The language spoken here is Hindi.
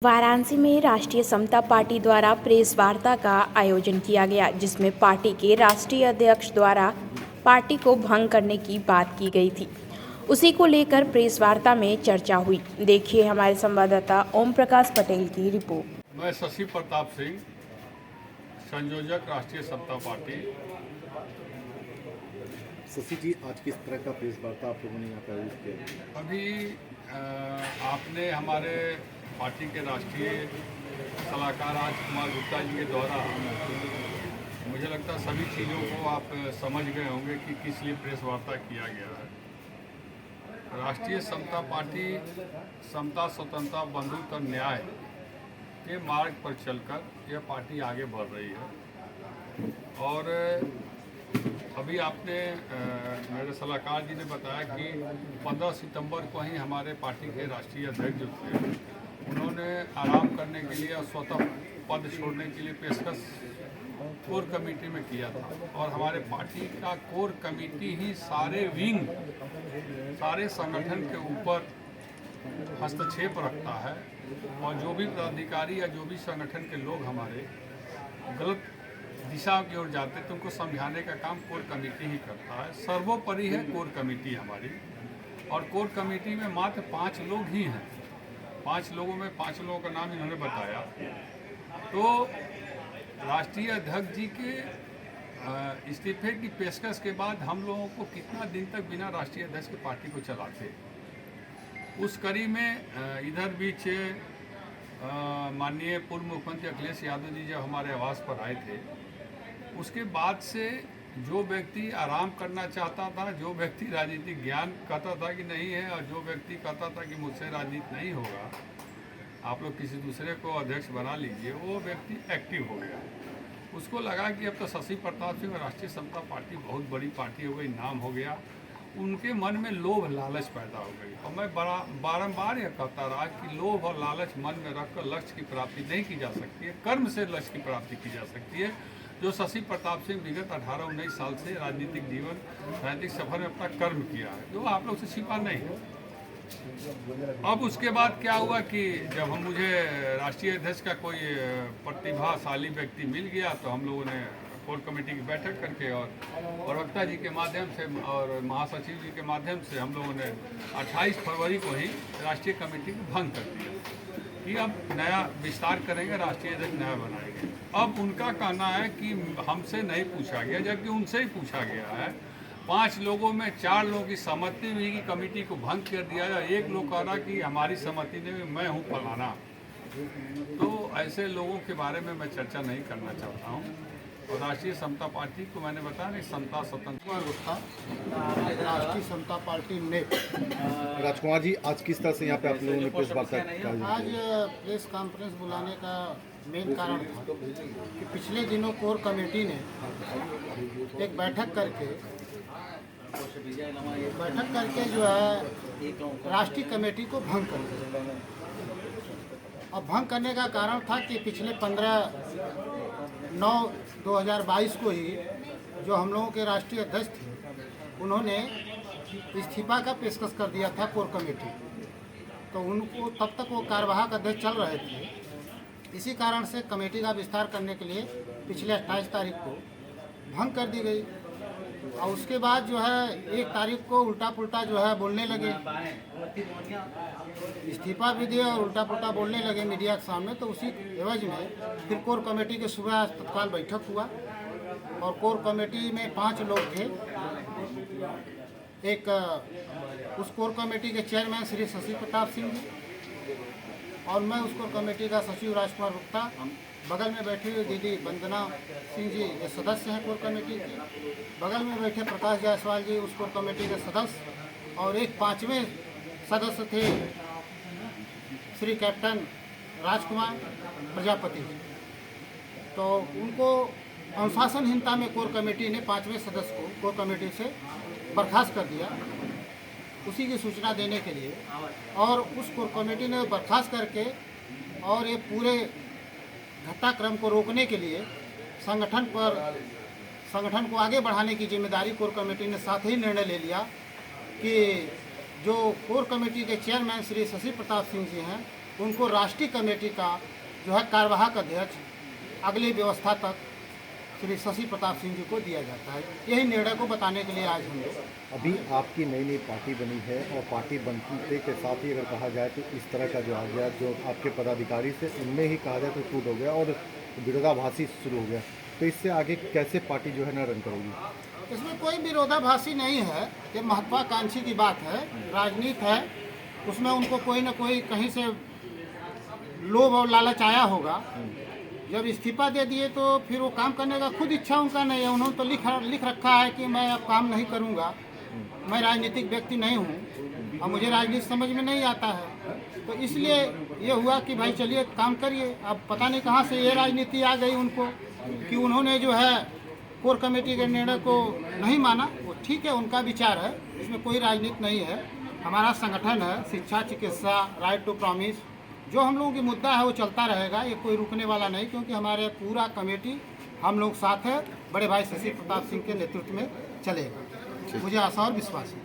वाराणसी में राष्ट्रीय समता पार्टी द्वारा प्रेस वार्ता का आयोजन किया गया, जिसमें पार्टी के राष्ट्रीय अध्यक्ष द्वारा पार्टी को भंग करने की बात की गई थी। उसी को लेकर प्रेस वार्ता में चर्चा हुई। देखिए हमारे संवाददाता ओम प्रकाश पटेल की रिपोर्ट। मैं शशि प्रताप सिंह, संयोजक राष्ट्रीय समता पार्टी। शशि जी, आज किस तरह का प्रेस वार्ता आप लोगों ने यहाँ पर आयोजित किया? अभी आपने हमारे पार्टी के राष्ट्रीय सलाहकार राजकुमार गुप्ता जी के द्वारा मुझे लगता है सभी चीज़ों को आप समझ गए होंगे कि किस लिए प्रेस वार्ता किया गया है। राष्ट्रीय समता पार्टी समता, स्वतंत्रता, बंधुत्व और न्याय के मार्ग पर चलकर यह पार्टी आगे बढ़ रही है। और अभी आपने मेरे सलाहकार जी ने बताया कि 15 सितंबर को ही हमारे पार्टी के राष्ट्रीय अध्यक्ष जो थे, उन्होंने आराम करने के लिए और स्वतः पद छोड़ने के लिए पेशकश कोर कमेटी में किया था। और हमारे पार्टी का कोर कमेटी ही सारे विंग, सारे संगठन के ऊपर हस्तक्षेप रखता है। और जो भी पदाधिकारी या जो भी संगठन के लोग हमारे गलत दिशा की ओर जाते तो उनको समझाने का काम कोर कमेटी ही करता है। सर्वोपरि है कोर कमेटी हमारी। और कोर कमेटी में मात्र 5 लोग ही हैं। 5 लोगों में 5 लोगों का नाम इन्होंने बताया। तो राष्ट्रीय अध्यक्ष जी के इस्तीफे की पेशकश के बाद हम लोगों को कितना दिन तक बिना राष्ट्रीय अध्यक्ष की पार्टी को चलाते। उस कड़ी में इधर बीच माननीय पूर्व मुख्यमंत्री अखिलेश यादव जी जब हमारे आवास पर आए थे, उसके बाद से जो व्यक्ति आराम करना चाहता था, जो व्यक्ति राजनीतिक ज्ञान कहता था कि नहीं है, और जो व्यक्ति कहता था कि मुझसे राजनीति नहीं होगा, आप लोग किसी दूसरे को अध्यक्ष बना लीजिए, वो व्यक्ति एक्टिव हो गया। उसको लगा कि अब तो शशि प्रताप सिंह राष्ट्रीय समता पार्टी बहुत बड़ी पार्टी हो गई, नाम हो गया। उनके मन में लोभ लालच पैदा हो गई। और मैं बारंबार यह कहता रहा कि लोभ और लालच मन में रखकर लक्ष्य की प्राप्ति नहीं की जा सकती है, कर्म से लक्ष्य की प्राप्ति की जा सकती है। जो शशि प्रताप सिंह विगत 18-19 साल से राजनीतिक जीवन, राजनीतिक सफर में अपना कर्म किया है, जो आप लोग से छिपा नहीं है। अब उसके बाद क्या हुआ कि जब मुझे राष्ट्रीय अध्यक्ष का कोई प्रतिभाशाली व्यक्ति मिल गया, तो हम लोगों ने कोर कमेटी की बैठक करके और प्रवक्ता जी के माध्यम से और महासचिव जी के माध्यम से हम लोगों ने 28 फरवरी को ही राष्ट्रीय कमेटी को भंग कर दिया कि अब नया विस्तार करेंगे, राष्ट्रीय अध्यक्ष नया बनाएंगे। अब उनका कहना है कि हमसे नहीं पूछा गया, जबकि उनसे ही पूछा गया है। 5 लोगों में 4 लोगों की सहमति हुई कि कमेटी को भंग कर दिया जाए। एक लोग कह रहा कि हमारी सहमति नहीं, मैं हूँ फलाना। तो ऐसे लोगों के बारे में मैं चर्चा नहीं करना चाहता हूँ। और राष्ट्रीय समता पार्टी को मैंने बताया नहीं, समता, स्वतंत्रता, राष्ट्रीय समता पार्टी ने राजकुमार जी, आज किस तरह से यहाँ पे आप लोगों ने प्रेस वार्ता आज प्रेस कॉन्फ्रेंस बुलाने का मेन कारण था कि पिछले दिनों कोर कमेटी ने एक बैठक करके जो है राष्ट्रीय कमेटी को भंग कर दिया। और भंग करने का कारण था कि पिछले 15/9/2022 को ही जो हम लोगों के राष्ट्रीय अध्यक्ष थे, उन्होंने इस्तीफा का पेशकश कर दिया था कोर कमेटी। तो उनको तब तक वो कार्यवाहक अध्यक्ष चल रहे थे। इसी कारण से कमेटी का विस्तार करने के लिए पिछले 28 तारीख को भंग कर दी गई। और उसके बाद जो है 1 तारीख को उल्टा पुल्टा जो है बोलने लगे, इस्तीफा भी दिया और उल्टा पुल्टा बोलने लगे मीडिया के सामने। तो उसी एवज में फिर कोर कमेटी के सुबह तत्काल बैठक हुआ। और कोर कमेटी में 5 लोग थे। एक उस कोर कमेटी के चेयरमैन श्री शशि प्रताप सिंह जी, और मैं उस कोर कमेटी का सचिव राजकुमार गुप्ता, बगल में बैठी हुई दीदी वंदना सिंह जी, ये सदस्य हैं कोर कमेटी के। बगल में बैठे प्रकाश जायसवाल जी, उस कोर कमेटी के सदस्य। और एक 5वें सदस्य थे श्री कैप्टन राजकुमार प्रजापति जी। तो उनको अनुशासनहीनता में कोर कमेटी ने 5वें सदस्य को कोर कमेटी से बर्खास्त कर दिया, उसी की सूचना देने के लिए। और उस कोर कमेटी ने बर्खास्त करके और ये पूरे घटनाक्रम को रोकने के लिए संगठन को आगे बढ़ाने की जिम्मेदारी कोर कमेटी ने साथ ही निर्णय ले लिया कि जो कोर कमेटी के चेयरमैन श्री शशि प्रताप सिंह जी हैं, उनको राष्ट्रीय कमेटी का जो है कार्यवाहक अध्यक्ष अगली व्यवस्था तक श्री शशि प्रताप सिंह जी को दिया जाता है। यही निर्णय को बताने के लिए आज हम लोग अभी आपकी नई नई पार्टी बनी है और पार्टी बनने के साथ ही अगर कहा जाए तो इस तरह का जो आ गया, जो आपके पदाधिकारी से उनमें ही कहा जाए तो टूट हो गया और विरोधाभासी शुरू हो गया, तो इससे आगे कैसे पार्टी जो है ना रन करेगी? इसमें कोई विरोधाभासी नहीं है, ये महत्वाकांक्षी की बात है, राजनीति है, उसमें उनको कोई ना कोई कहीं से लोभ और लालच आया होगा। जब इस्तीफा दे दिए तो फिर वो काम करने का खुद इच्छा उनका नहीं है। उन्होंने तो लिख रखा है कि मैं अब काम नहीं करूंगा, मैं राजनीतिक व्यक्ति नहीं हूं और मुझे राजनीति समझ में नहीं आता है। तो इसलिए ये हुआ कि भाई चलिए काम करिए। अब पता नहीं कहाँ से ये राजनीति आ गई उनको कि उन्होंने जो है कोर कमेटी के निर्णय को नहीं माना। वो ठीक है, उनका विचार है, इसमें कोई राजनीति नहीं है। हमारा संगठन है शिक्षा, चिकित्सा, राइट टू प्रॉमिस, जो हम लोगों की मुद्दा है वो चलता रहेगा, ये कोई रुकने वाला नहीं, क्योंकि हमारे पूरा कमेटी हम लोग साथ है, बड़े भाई शशि प्रताप सिंह के नेतृत्व में चलेगा। मुझे आशा और विश्वास है।